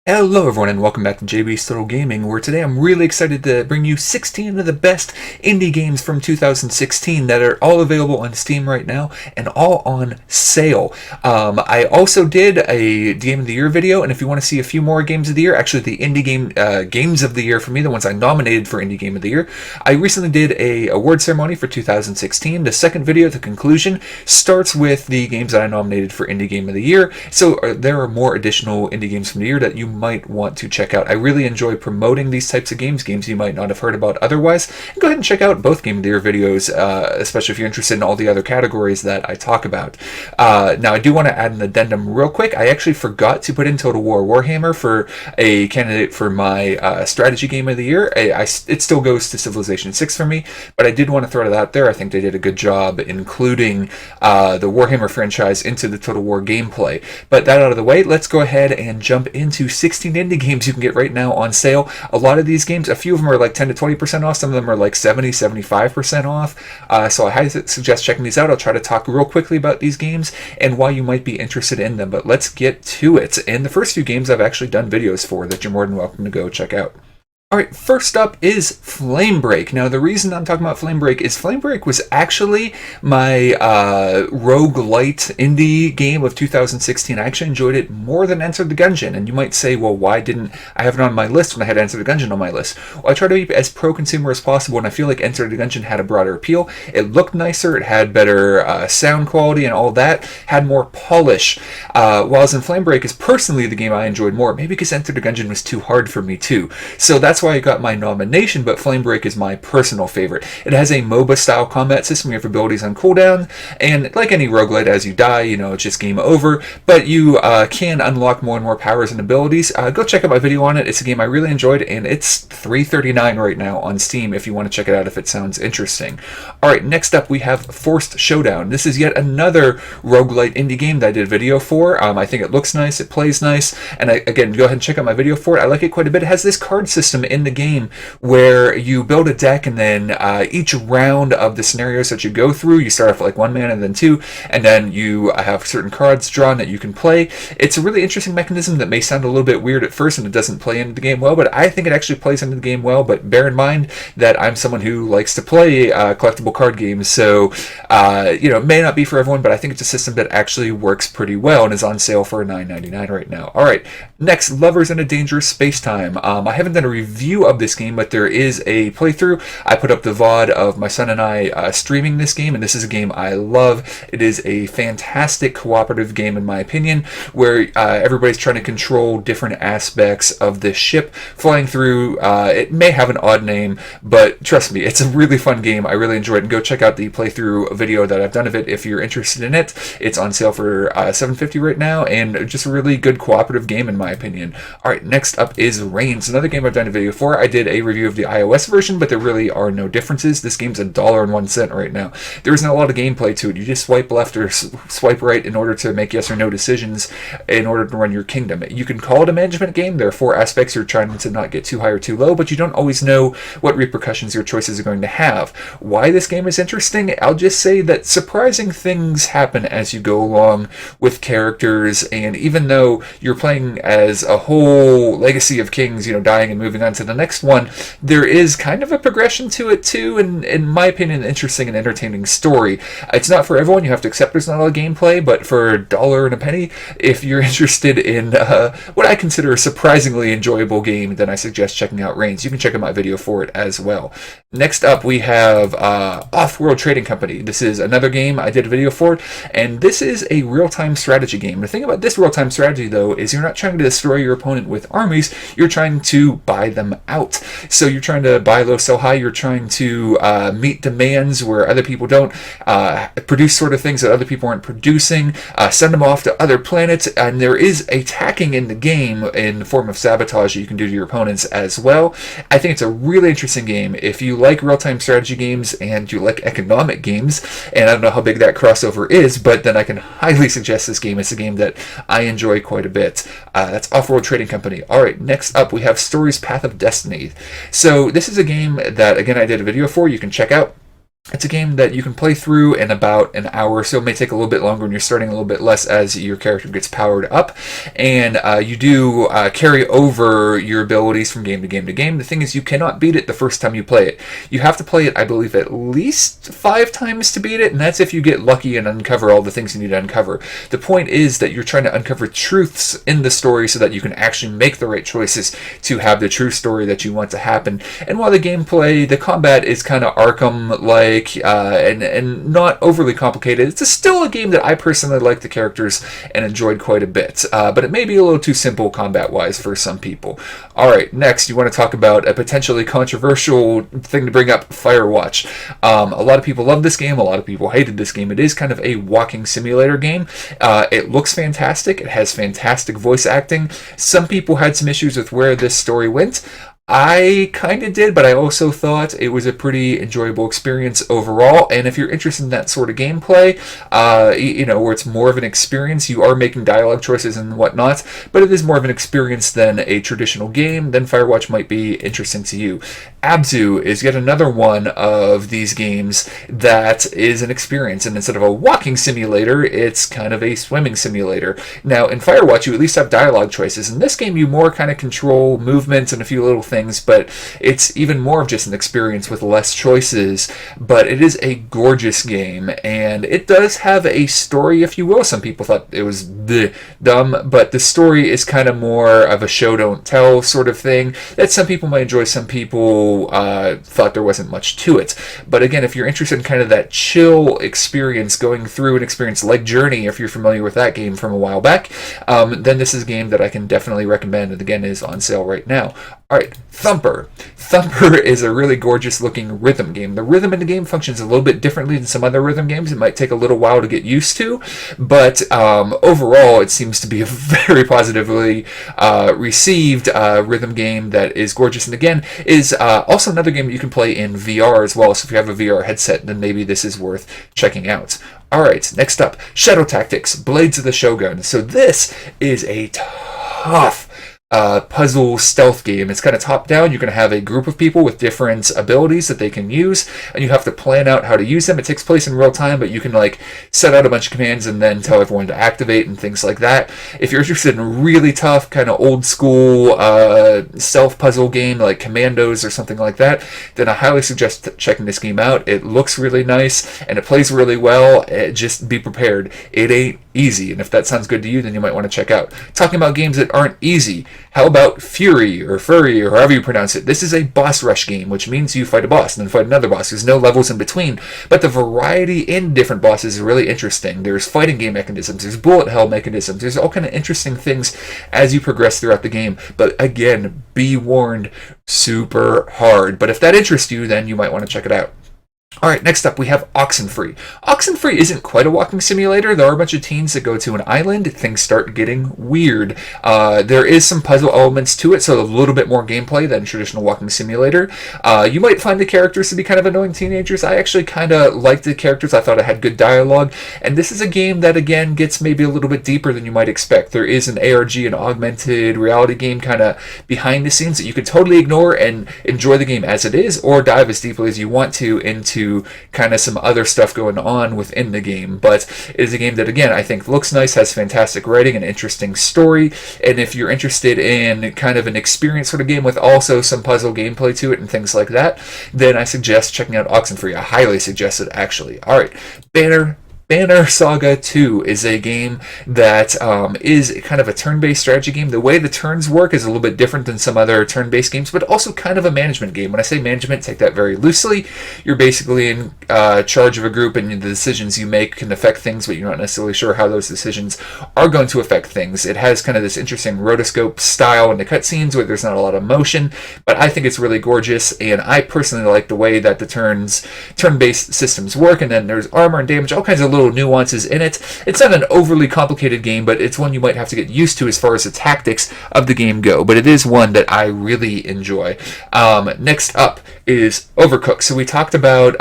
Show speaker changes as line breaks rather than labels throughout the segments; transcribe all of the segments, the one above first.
Hello everyone and welcome back to JB's Total Gaming, where today I'm really excited to bring you 16 of the best indie games from 2016 that are all available on Steam right now and all on sale. I also did a Game of the Year video, and if you want to see a few more Games of the Year, actually the indie game Games of the Year for me, the ones I nominated for Indie Game of the Year, I recently did a award ceremony for 2016. The second video, the conclusion, starts with the games that I nominated for Indie Game of the Year, so there are more additional indie games from the year that you might want to check out. I really enjoy promoting these types of games you might not have heard about otherwise. Go ahead and check out both Game of the Year videos, especially if you're interested in all the other categories that I talk about. Now, I do want to add an addendum real quick. I actually forgot to put in Total War Warhammer for a candidate for my strategy Game of the Year. It still goes to Civilization 6 for me, but I did want to throw it out there. I think they did a good job including the Warhammer franchise into the Total War gameplay. But that out of the way, let's go ahead and jump into 16 indie games you can get right now on sale. A lot of these games, a few of them are like 10 to 20% off. Some of them are like 75% off. So I highly suggest checking these out. I'll try to talk real quickly about these games and why you might be interested in them. But let's get to it. And the first few games I've actually done videos for that you're more than welcome to go check out. Alright, first up is Flamebreak. Now, the reason I'm talking about Flamebreak is Flamebreak was actually my roguelite indie game of 2016. I actually enjoyed it more than Enter the Gungeon. And you might say, well, why didn't I have it on my list when I had Enter the Gungeon on my list? Well, I try to be as pro-consumer as possible, and I feel like Enter the Gungeon had a broader appeal. It looked nicer, it had better sound quality and all that, had more polish. Whilst in Flamebreak is personally the game I enjoyed more, maybe because Enter the Gungeon was too hard for me too. So that's why I got my nomination, but Flamebreak is my personal favorite. It has a MOBA-style combat system. You have abilities on cooldown, and like any roguelite, as you die, it's just game over, but you can unlock more and more powers and abilities. Go check out my video on it. It's a game I really enjoyed, and it's $3.39 right now on Steam if you want to check it out if it sounds interesting. Alright, next up we have Forced Showdown. This is yet another roguelite indie game that I did a video for. I think it looks nice, it plays nice, and again, go ahead and check out my video for it. I like it quite a bit. It has this card system in the game where you build a deck, and then each round of the scenarios that you go through, you start off with like one mana and then two, and then you have certain cards drawn that you can play. It's a really interesting mechanism that may sound a little bit weird at first and it doesn't play into the game well, but I think it actually plays into the game well. But bear in mind that I'm someone who likes to play collectible card games, so it may not be for everyone, but I think it's a system that actually works pretty well and is on sale for $9.99 right now. Alright, next, Lovers in a Dangerous Space-Time. I haven't done a review of this game, but there is a playthrough. I put up the VOD of my son and I streaming this game, and this is a game I love. It is a fantastic cooperative game, in my opinion, where everybody's trying to control different aspects of this ship flying through. It may have an odd name, but trust me, it's a really fun game. I really enjoy it, and go check out the playthrough video that I've done of it if you're interested in it. It's on sale for $7.50 right now, and just a really good cooperative game, in my opinion. Alright, next up is Reigns, another game I've done a video for. I did a review of the iOS version, but there really are no differences. This game's $1.01 right now. There isn't a lot of gameplay to it. You just swipe left or swipe right in order to make yes or no decisions in order to run your kingdom. You can call it a management game. There are four aspects. You're trying to not get too high or too low, but you don't always know what repercussions your choices are going to have. Why this game is interesting? I'll just say that surprising things happen as you go along with characters, and even though you're playing as a whole legacy of kings, dying and moving on to the next one, there is kind of a progression to it too, and in my opinion, an interesting and entertaining story. It's not for everyone. You have to accept there's not a lot of gameplay, but for a dollar and a penny, if you're interested in what I consider a surprisingly enjoyable game, then I suggest checking out Reigns. You can check out my video for it as well. Next up, we have Offworld Trading Company. This is another game I did a video for, and this is a real-time strategy game. The thing about this real-time strategy, though, is you're not trying to destroy your opponent with armies, you're trying to buy them out. So you're trying to buy low, sell high, you're trying to meet demands where other people don't, produce sort of things that other people aren't producing, send them off to other planets, and there is attacking in the game in the form of sabotage that you can do to your opponents as well. I think it's a really interesting game. If you like real-time strategy games and you like economic games, and I don't know how big that crossover is, but then I can highly suggest this game. It's a game that I enjoy quite a bit. That's Offworld Trading Company. Alright, next up we have Stories Path of Destiny. So this is a game that, again, I did a video for. You can check out. It's a game that you can play through in about an hour or so. It may take a little bit longer when you're starting, a little bit less as your character gets powered up. And you do carry over your abilities from game to game to game. The thing is, you cannot beat it the first time you play it. You have to play it, I believe, at least 5 times to beat it, and that's if you get lucky and uncover all the things you need to uncover. The point is that you're trying to uncover truths in the story so that you can actually make the right choices to have the true story that you want to happen. And while the gameplay, the combat is kind of Arkham-like, and not overly complicated, it's still a game that I personally like the characters and enjoyed quite a bit. But it may be a little too simple combat-wise for some people. Alright, next you want to talk about a potentially controversial thing to bring up, Firewatch. A lot of people love this game, a lot of people hated this game. It is kind of a walking simulator game. It looks fantastic, it has fantastic voice acting. Some people had some issues with where this story went. I kind of did, but I also thought it was a pretty enjoyable experience overall. And if you're interested in that sort of gameplay, where it's more of an experience, you are making dialogue choices and whatnot, but it is more of an experience than a traditional game, then Firewatch might be interesting to you. Abdul is yet another one of these games that is an experience, and instead of a walking simulator, it's kind of a swimming simulator. Now, in Firewatch, you at least have dialogue choices. In this game, you more kind of control movements and a few little things, but it's even more of just an experience with less choices. But it is a gorgeous game, and it does have a story, if you will. Some people thought it was dumb, but the story is kind of more of a show don't tell sort of thing that some people might enjoy. Some people thought there wasn't much to it. But again, if you're interested in kind of that chill experience, going through an experience like Journey, if you're familiar with that game from a while back, then this is a game that I can definitely recommend, and again is on sale right now. Alright, Thumper. Thumper is a really gorgeous looking rhythm game. The rhythm in the game functions a little bit differently than some other rhythm games. It might take a little while to get used to, but overall it seems to be a very positively received rhythm game that is gorgeous, and again is also another game that you can play in VR as well. So if you have a VR headset, then maybe this is worth checking out. Alright, next up, Shadow Tactics, Blades of the Shogun. So this is a tough puzzle stealth game. It's kind of top down. You're going to have a group of people with different abilities that they can use, and you have to plan out how to use them. It takes place in real time, but you can like set out a bunch of commands and then tell everyone to activate and things like that. If you're interested in really tough kind of old school stealth puzzle game like Commandos or something like that, then I highly suggest checking this game out. It looks really nice and it plays really well. Just be prepared. It ain't easy, and if that sounds good to you, then you might want to check out. Talking about games that aren't easy, how about Furry or Furry or however you pronounce it? This is a boss rush game, which means you fight a boss and then fight another boss. There's no levels in between, but the variety in different bosses is really interesting. There's fighting game mechanisms, there's bullet hell mechanisms, there's all kind of interesting things as you progress throughout the game. But again, be warned, super hard. But if that interests you, then you might want to check it out. Alright, next up we have Oxenfree. Oxenfree isn't quite a walking simulator. There are a bunch of teens that go to an island. Things start getting weird. There is some puzzle elements to it, so a little bit more gameplay than traditional walking simulator. You might find the characters to be kind of annoying teenagers. I actually kind of liked the characters. I thought it had good dialogue. And this is a game that, again, gets maybe a little bit deeper than you might expect. There is an ARG, an augmented reality game kind of behind the scenes that you could totally ignore and enjoy the game as it is, or dive as deeply as you want to into kind of some other stuff going on within the game. But it is a game that, again, I think looks nice, has fantastic writing, an interesting story, and if you're interested in kind of an experience sort of game with also some puzzle gameplay to it and things like that, then I suggest checking out Oxenfree. I highly suggest it, actually. Alright, Banner Saga 2 is a game that is kind of a turn-based strategy game. The way the turns work is a little bit different than some other turn-based games, but also kind of a management game. When I say management, take that very loosely. You're basically in charge of a group, and the decisions you make can affect things, but you're not necessarily sure how those decisions are going to affect things. It has kind of this interesting rotoscope style in the cutscenes where there's not a lot of motion, but I think it's really gorgeous, and I personally like the way that the turn-based systems work, and then there's armor and damage, all kinds of little nuances in it. It's not an overly complicated game, but it's one you might have to get used to as far as the tactics of the game go, but it is one that I really enjoy. Next up is Overcooked. So we talked about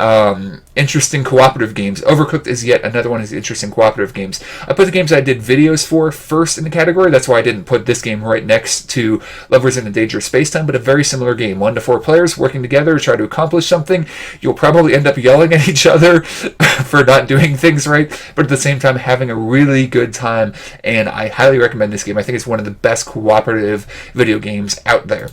interesting cooperative games. Overcooked is yet another one of these interesting cooperative games. I put the games I did videos for first in the category. That's why I didn't put this game right next to Lovers in a Dangerous Spacetime, but a very similar game. 1 to 4 players working together to try to accomplish something. You'll probably end up yelling at each other for not doing things right, but at the same time having a really good time, and I highly recommend this game. I think it's one of the best cooperative video games out there.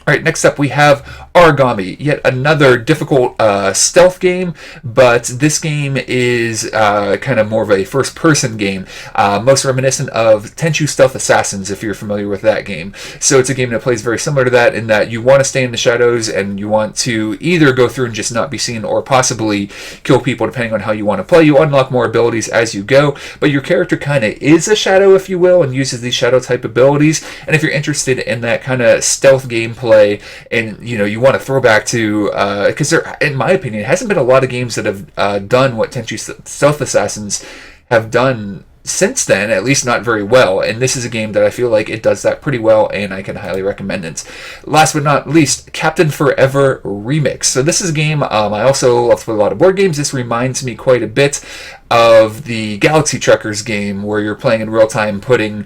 All right, next up we have Origami, yet another difficult stealth game, but this game is kind of more of a first-person game, most reminiscent of Tenchu Stealth Assassins, if you're familiar with that game. So it's a game that plays very similar to that in that you want to stay in the shadows and you want to either go through and just not be seen or possibly kill people depending on how you want to play. You unlock more abilities as you go, but your character kind of is a shadow, if you will, and uses these shadow-type abilities. And if you're interested in that kind of stealth gameplay, and you want to throw back to because there, in my opinion, hasn't been a lot of games that have done what Tenchu Stealth Assassins have done since then, at least not very well, and this is a game that I feel like it does that pretty well, and I can highly recommend it. Last but not least, Captain Forever Remix. So this is a game I also love to play a lot of board games. This reminds me quite a bit of the Galaxy Truckers game where you're playing in real time, putting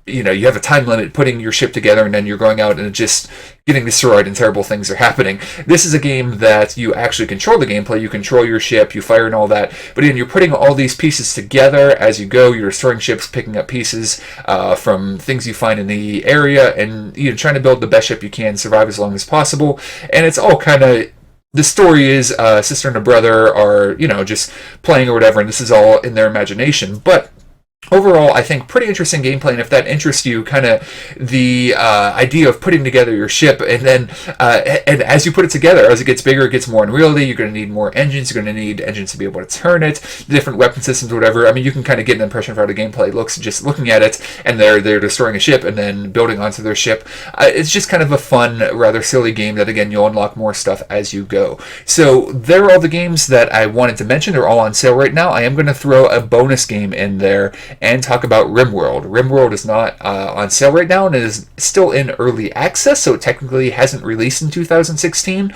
you have a time limit, putting your ship together, and then you're going out and just getting destroyed and terrible things are happening. This is a game that you actually control the gameplay. You control your ship, you fire and all that, but then you're putting all these pieces together as you go. You're destroying ships, picking up pieces from things you find in the area, and you're trying to build the best ship you can, survive as long as possible, and it's all kind of... The story is a sister and a brother are, just playing or whatever, and this is all in their imagination, but overall, I think pretty interesting gameplay, and if that interests you, kind of the idea of putting together your ship, and then and as you put it together, as it gets bigger, it gets more unwieldy. You're going to need more engines. You're going to need engines to be able to turn it, different weapon systems, whatever. I mean, you can kind of get an impression of how the gameplay looks just looking at it, and they're destroying a ship and then building onto their ship. It's just kind of a fun, rather silly game that, again, you'll unlock more stuff as you go. So there are all the games that I wanted to mention. They're all on sale right now. I am going to throw a bonus game in there and talk about Rimworld. Rimworld is not on sale right now and is still in early access, so it technically hasn't released in 2016.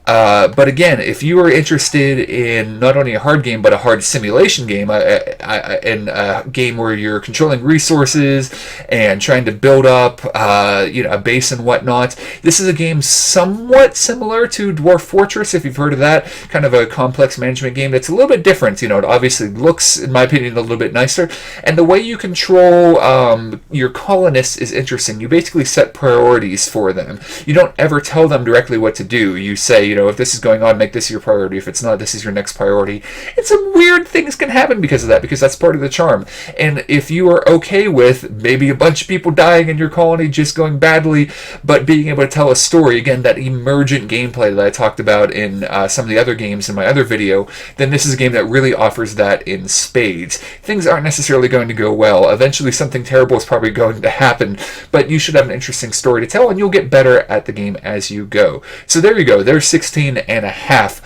But again, if you are interested in not only a hard game, but a hard simulation game, and a game where you're controlling resources and trying to build up a base and whatnot, this is a game somewhat similar to Dwarf Fortress, if you've heard of that, kind of a complex management game that's a little bit different. It obviously looks, in my opinion, a little bit nicer, and the way you control your colonists is interesting. You basically set priorities for them. You don't ever tell them directly what to do. You say, if this is going on, make this your priority. If it's not, this is your next priority. And some weird things can happen because of that, because that's part of the charm. And if you are okay with maybe a bunch of people dying in your colony just going badly, but being able to tell a story, again, that emergent gameplay that I talked about in some of the other games in my other video, then this is a game that really offers that in spades. Things aren't necessarily going to go well. Eventually something terrible is probably going to happen, but you should have an interesting story to tell, and you'll get better at the game as you go. So there you go. There's 16 and a half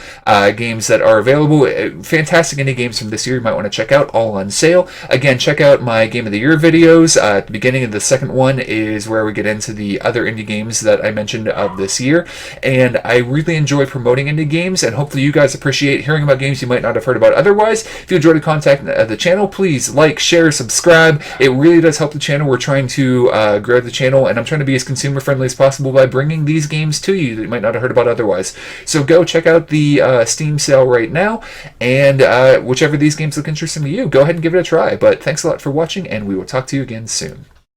games that are available. Fantastic indie games from this year you might want to check out, all on sale. Again, check out my Game of the Year videos. At the beginning of the second one is where we get into the other indie games that I mentioned of this year, and I really enjoy promoting indie games, and hopefully you guys appreciate hearing about games you might not have heard about otherwise. If you enjoyed the content of the channel, please like, share, subscribe. It really does help the channel. We're trying to grow the channel, and I'm trying to be as consumer friendly as possible by bringing these games to you that you might not have heard about otherwise. So go check out the Steam sale right now, and whichever of these games look interesting to you, go ahead and give it a try. But thanks a lot for watching, and we will talk to you again soon.